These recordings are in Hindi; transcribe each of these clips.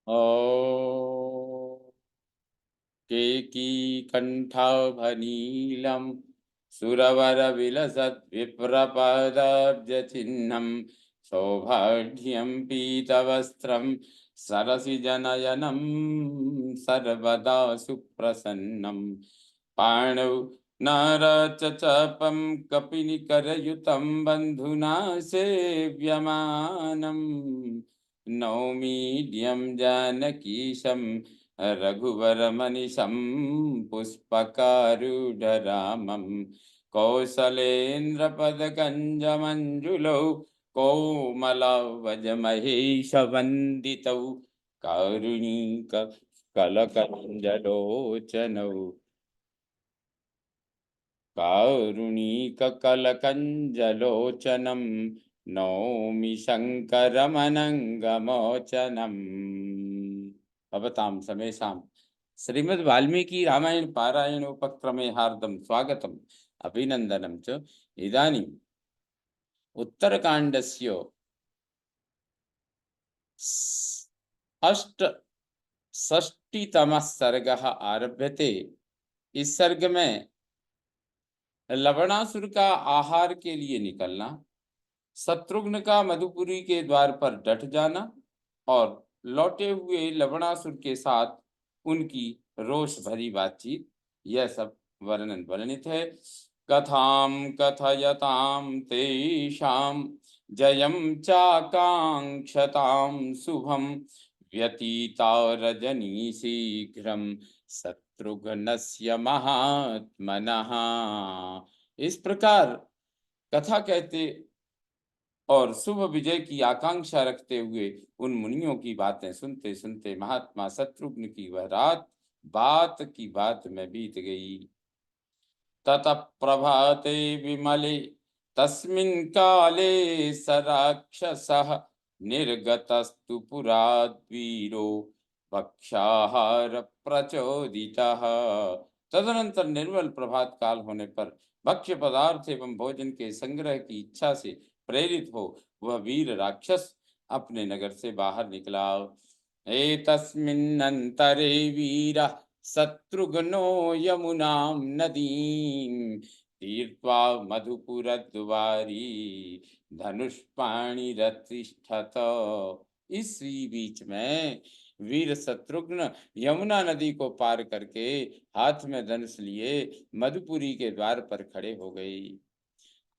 ओ केकी कंठाभनीलम सुरवर विलसत् विप्रपदाब्जचिह्नं सौभाढ्यं पीतवस्त्रं सरसि जनयनं सर्वदा सुप्रसन्नं पाणौ नारचचापं कपिनिकरयुतं बन्धुना सेव्यमानं नौमीड्यं जानकीशं रघुवरमनिशं पुष्पकारूढरामं कौसलेन्द्रपदकञ्जमञ्जुलौ कोमलवजमहेशवन्दितौ कारुणिककलकञ्जलोचनौ कारुणिककलकञ्जलोचनं नौमि शङ्करमनङ्गमोचनम् भवतां समेषां श्रीमद् वाल्मीकि रामायण पारायणोपक्रमे हार्दं स्वागतम् अभिनन्दनं च। इदानीम् उत्तरकाण्डस्य अष्टषष्टितमः सर्गः आरभ्यते। इस सर्ग में लवणासुर का आहार के लिए निकलना, शत्रुघ्न का मधुपुरी के द्वार पर डट जाना और लौटे हुए लवणासुर के साथ उनकी रोष भरी बातचीत, यह सब वर्णन वर्णित है। कथाम कथयताम तेषां जयं चाकांक्षतां शुभम व्यतीता रजनी शीघ्रम शत्रुघ्नस्य महात्मनः। इस प्रकार कथा कहते और शुभ विजय की आकांक्षा रखते हुए उन मुनियों की बातें सुनते सुनते महात्मा शत्रुघ्न की वह रात बात की बात में बीत गई। ततः प्रभाते विमले तस्मिन् काले स राक्षसः निर्गतस्तु पुराद्वीरो भक्ष्याहार प्रचोदितः। तदनंतर निर्मल प्रभात काल होने पर भक्ष्य पदार्थ एवं भोजन के संग्रह की इच्छा से प्रेरित हो वह वीर राक्षस अपने नगर से बाहर निकला। एतस्मिन्नन्तरे वीरः शत्रुघ्नो यमुनां नदीं तीर्त्वा मधुपुरद्वारी धनुष्पाणिरतिष्ठत। इसी बीच में वीर शत्रुघ्न यमुना नदी को पार करके हाथ में धनुष लिए मधुपुरी के द्वार पर खड़े हो गए।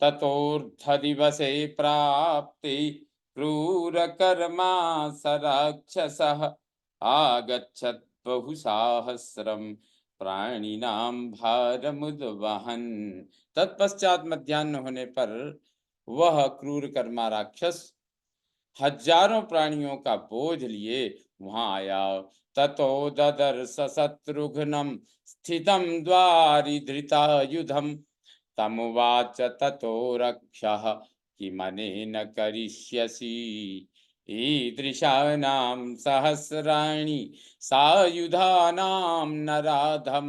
ततोर्थ दिवसे प्राप्ते क्रूरकर्मा स राक्षसः आगच्छत् बहुसाहस्रं प्राणिनां भारमुद्वहन्। तत्पश्चात मध्याह्न होने पर वह क्रूर कर्मा राक्षस हजारों प्राणियों का बोझ लिए वहां आया। ततो ददर्श शत्रुघ्नं स्थितं द्वारि धृतायुधम् तमुवाच ततो रक्षः किमनेन करिष्यसि ईदृशानां सहस्राणि सायुधानां नराधम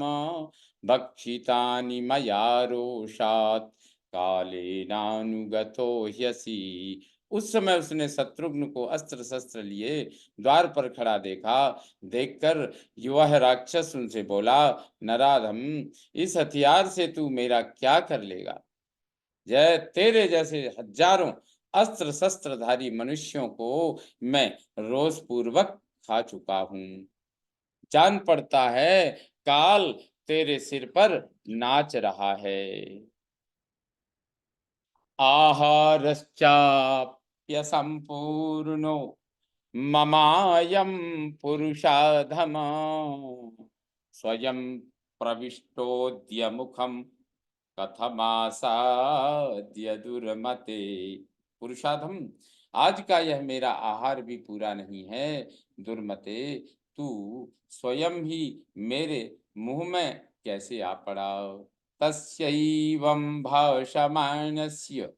भक्षितानि मया रोषात् कालेनानुगतो ह्यसि। उस समय उसने शत्रुघ्न को अस्त्र शस्त्र लिए द्वार पर खड़ा देखा। देखकर वह राक्षस उनसे बोला, नराधम, इस हथियार से तू मेरा क्या कर लेगा? जय तेरे जैसे हजारों अस्त्र शस्त्रधारी मनुष्यों को मैं रोष पूर्वक खा चुका हूं। जान पड़ता है काल तेरे सिर पर नाच रहा है। आहारश्चाप्य संपूर्णो ममायं पुरुषाधम स्वयं प्रविष्टोद्य मुखम कथमासाद्य दुर्मते। पुरुषाधम, आज का यह मेरा आहार भी पूरा नहीं है। दुर्मते, तू स्वयं ही मेरे मुंह में कैसे आ पड़ा? तस्यैवं भाषमाणस्य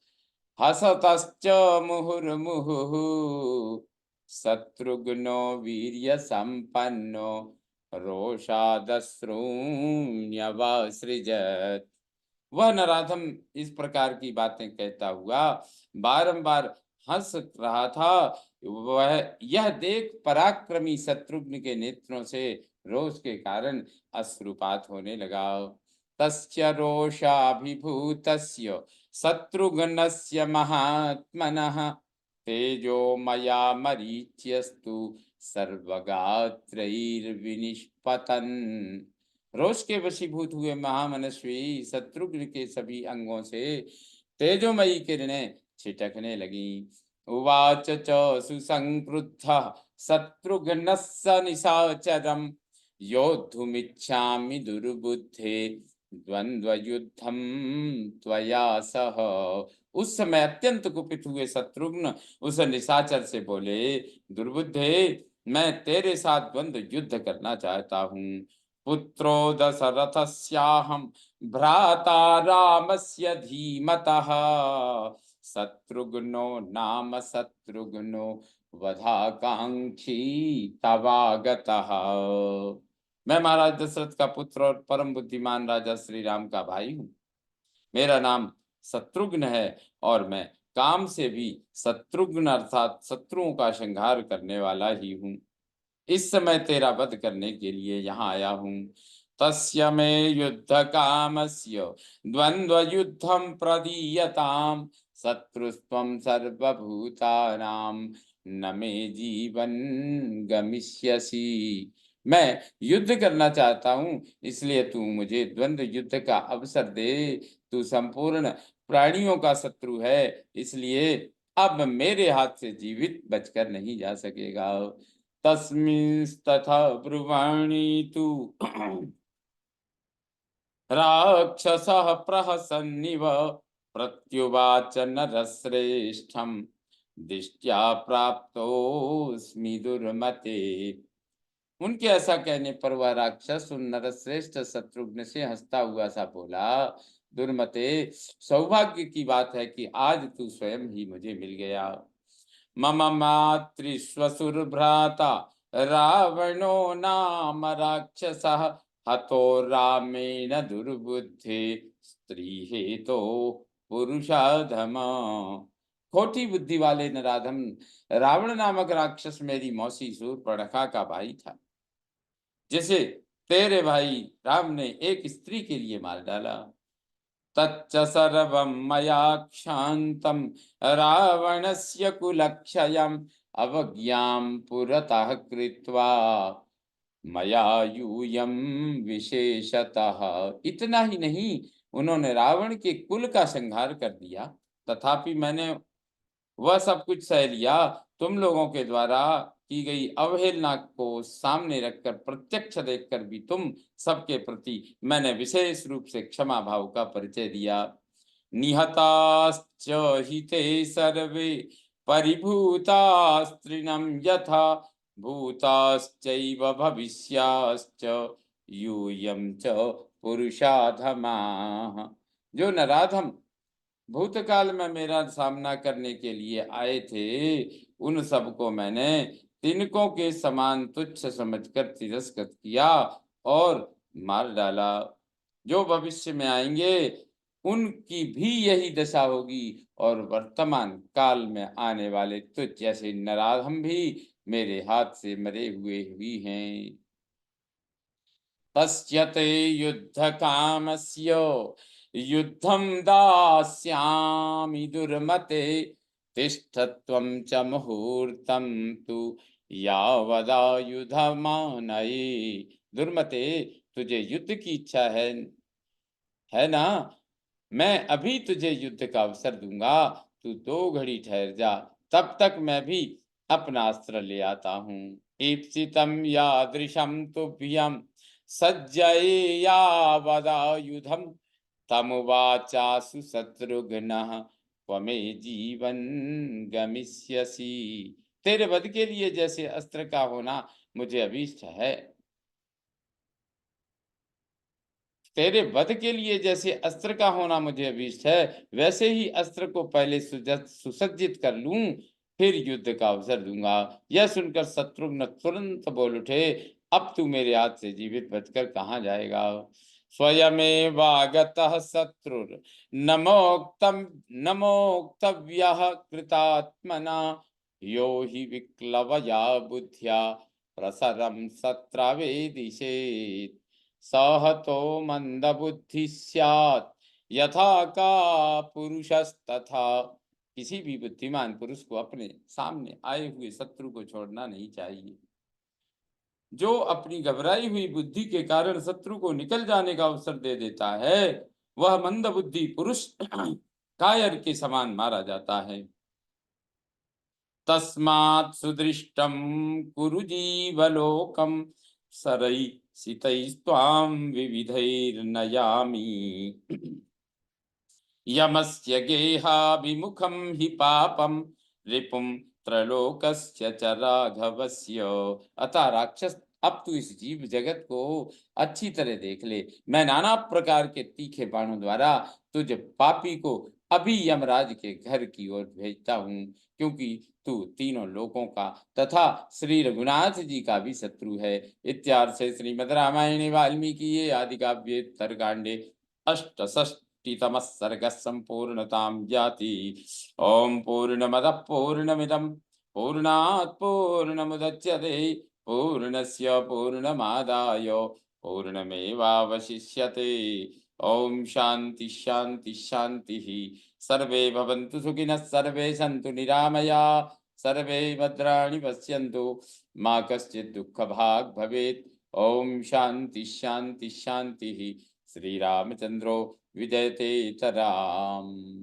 हसतश्च मुहुर्मुहुः शत्रुघ्नो वीर्य संपन्नो रोषादश्रूण्यवासृजत्। वह नराधम इस प्रकार की बातें कहता हुआ बारंबार हंस रहा था, वह यह देख पराक्रमी शत्रुघ्न के नेत्रों से रोष के कारण अश्रुपात होने लगा। तस्य रोषाभिभूतस्य शत्रुघ्नस्य महात्मनः तेजो मया मरीच्यस्तु सर्वगात्रैर्विनिष्पतन्। रोष के वशीभूत हुए महामनस्वी शत्रुघ्न के सभी अंगों से तेजोमयी किरणें छिटकने लगी। उवाच च सुसंक्रुद्धः शत्रुघ्नस्य निशाचरम् योद्धुमिच्छामि दुर्बुद्धे द्वंद्वयुद्धम त्वया सह। उस समय अत्यंत कुपित हुए शत्रुघ्न उस निशाचर से बोले, दुर्बुद्धे, मैं तेरे साथ द्वंद्व युद्ध करना चाहता हूँ। पुत्रो दशरथस्याहं भ्राता रामस्य धीमतः शत्रुघ्नो नाम शत्रुघ्नो वधाकांक्षी तवागतः। मैं महाराज दशरथ का पुत्र और परम बुद्धिमान राजा श्री राम का भाई हूँ। मेरा नाम शत्रुघ्न है और मैं काम से भी शत्रुघ्न अर्थात शत्रुओं का संहार करने वाला ही हूँ। इस समय तेरा वध करने के लिए यहाँ आया हूँ। तस्य मे युद्ध कामस्य द्वंद्व युद्धम प्रदीयताम शत्रुस्त्वं सर्वभूतानां न मे जीवन गमिष्यसि। मैं युद्ध करना चाहता हूँ, इसलिए तू मुझे द्वंद्व युद्ध का अवसर दे। तू संपूर्ण प्राणियों का शत्रु है, इसलिए अब मेरे हाथ से जीवित बचकर नहीं जा सकेगा। तस्मिंस्तथा ब्रुवाणी तु राक्षसः प्रहसन्निव प्रत्युवाच नरश्रेष्ठम् दिष्ट्या प्राप्तोऽस्मि दुर्मते। उनके ऐसा कहने पर वह राक्षस उन नरश्रेष्ठ शत्रुघ्न से हंसता हुआ सा बोला, दुर्मते, सौभाग्य की बात है कि आज तू स्वयं ही मुझे मिल गया। मम मातृश्वशुर भ्राता रावणो नाम राक्षसः हतो रामेण दुर्बुद्धे स्त्री हेतो पुरुषाधम। खोटी बुद्धि वाले नराधम रावण नामक राक्षस मेरी मौसी शूर्पणखा का भाई था, जिसे तेरे भाई राम ने एक स्त्री के लिए मार डाला। तच्च सर्वं मया क्षान्तं रावणस्य कुलक्षयम् अवज्ञां पुरतः कृत्वा मया यूयं विशेषतः। इतना ही नहीं, उन्होंने रावण के कुल का संहार कर दिया, तथापि मैंने वह सब कुछ सह लिया। तुम लोगों के द्वारा की गई अवहेलना को सामने रखकर प्रत्यक्ष देखकर भी तुम सबके प्रति मैंने विशेष रूप से क्षमा भाव का परिचय दिया। निहताश्च हिते सर्वे परिभूतास्त्रिणं यथा भूताश्चैव भविष्याश्च यूयं च पुरुषाधमाः। जो नराधम भूतकाल में मेरा सामना करने के लिए आए थे, उन सबको मैंने तिनकों के समान तुच्छ समझकर तिरस्कृत किया और मार डाला। जो भविष्य में आएंगे उनकी भी यही दशा होगी और वर्तमान काल में आने वाले तुझ जैसे नराधम भी मेरे हाथ से मरे हुए ही हैं। तस्य ते युद्ध कामस्य युद्धं दास्यामि दुर्मते तिष्ठ त्वं च मुहूर्तं तु यावदायुधमानये। दुर्मते, तुझे युद्ध की इच्छा है ना? मैं अभी तुझे युद्ध का अवसर दूंगा, तू 2 घड़ी ठहर जा, तब तक मैं भी अपना अस्त्र ले आता हूँ। ईप्सितं यादृशं तुभ्यं सज्जयेयावदायुधं तमुवाचासु शत्रुघ्नः त्वमे जीवन गमिष्यसि। तेरे वध के लिए जैसे अस्त्र का होना मुझे अभीष्ट है, तेरे वध के लिए जैसे अस्त्र का होना मुझे अभीष्ट है, वैसे ही अस्त्र को पहले सुसज्जित कर लूं, फिर युद्ध का अवसर दूंगा। यह सुनकर शत्रुघ्न तुरंत बोल उठे, अब तू मेरे हाथ से जीवित बचकर कहाँ जाएगा? स्वयमेवागतः शत्रुर् न मोक्तव्यः कृतात्मना यो हि विक्लवया बुद्ध्या प्रसरं शत्रवेदिषेत् सहतो मंदबुद्धि स्यात् यथा का पुरुषस्तथा। किसी भी बुद्धिमान पुरुष को अपने सामने आए हुए शत्रु को छोड़ना नहीं चाहिए। जो अपनी घबराई हुई बुद्धि के कारण शत्रु को निकल जाने का अवसर दे देता है, वह मंदबुद्धि पुरुष कायर के समान मारा जाता है। तस्मात् सुदृष्टं कुरु जीवलोकं सरैसितैस्त्वां विविधैर्नयामि। यमस्य गेहाभिमुखं हि पापं रिपुं त्रलोकस्य च राघवस्य। अतः राक्षस, अब तू इस जीव जगत को अच्छी तरह देख ले। मैं नाना प्रकार के तीखे बाणों द्वारा तुझ पापी को अभी यमराज के घर की ओर भेजता हूँ, क्योंकि तू तीनों लोकों का तथा श्री रघुनाथ जी का भी शत्रु है। इत्यार्थे श्रीमद् रामायणे वाल्मीकि आदि काव्ये उत्तरकांडे अष्टषष्टितमः सर्गः सम्पूर्णतां याति। ओम पूर्णमदः पूर्णमिदं पूर्णात् पूर्णमुदच्यते पूर्णस्य पूर्णमादाय पूर्णमेवावशिष्यते। ओम शांति शांति शांति। सर्वे भवन्तु सुखिनः, सर्वे सन्तु निरामयाः, सर्वे भद्राणि पश्यन्तु, मा कश्चित् दुःखभाग् भवेत्। ओम शांति शांति शांति। श्री रामचंद्रो विजयते च राम।